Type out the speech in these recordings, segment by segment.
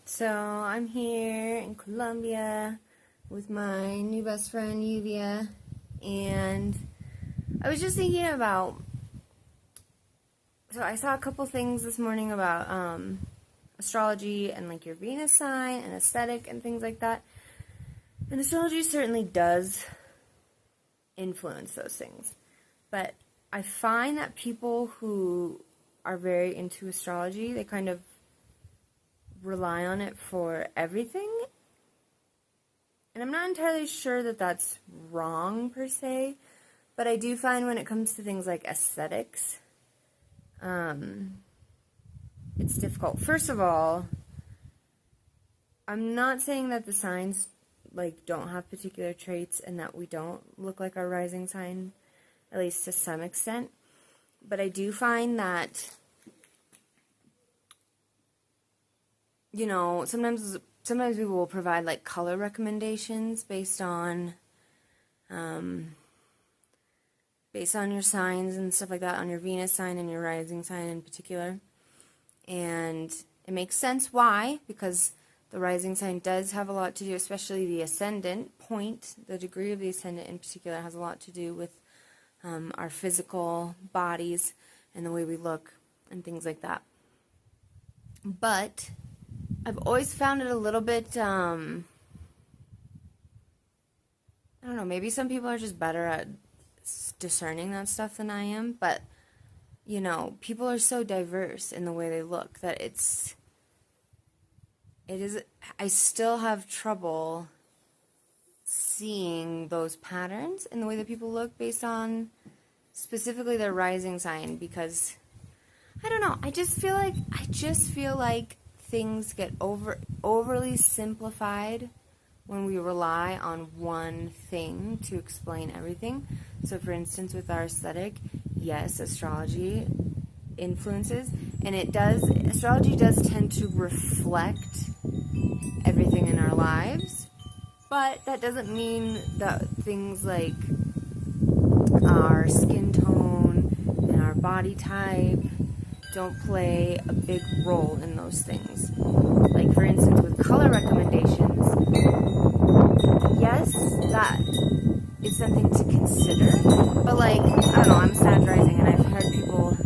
So I'm here in Colombia with my new best friend Yuvia, and I was just thinking about, so I saw a couple things this morning about astrology and like your Venus sign and aesthetic and things like that. And astrology certainly does influence those things. But I find that people who are very into astrology, they kind of rely on it for everything. And I'm not entirely sure that that's wrong per se, but I do find when it comes to things like aesthetics, it's difficult. First of all, I'm not saying that the signs like don't have particular traits and that we don't look like our rising sign, at least to some extent. But I do find that, you know, sometimes people will provide like color recommendations based on your signs and stuff like that, on your Venus sign and your rising sign in particular. And it makes sense why, because the rising sign does have a lot to do, especially the ascendant point, the degree of the ascendant in particular has a lot to do with our physical bodies and the way we look and things like that. But I've always found it a little bit, I don't know, maybe some people are just better at discerning that stuff than I am, but, you know, people are so diverse in the way they look that I still have trouble seeing those patterns in the way that people look based on specifically their rising sign, because, I don't know, I just feel like things get overly simplified when we rely on one thing to explain everything. So for instance, with our aesthetic, yes, astrology influences, and astrology does tend to reflect everything in our lives, but that doesn't mean that things like our skin tone and our body type don't play a big role in those things. Like, for instance, with color recommendations, yes, that is something to consider, but like, I don't know, I'm Sag rising, and I've heard people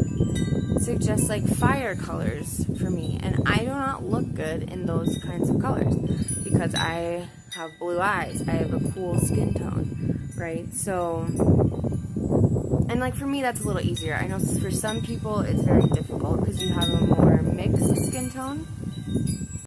suggest like fire colors for me, and I do not look good in those kinds of colors because I have blue eyes, I have a cool skin tone, right? So, and like for me that's a little easier. I know for some people it's very difficult because you have a more mixed skin tone,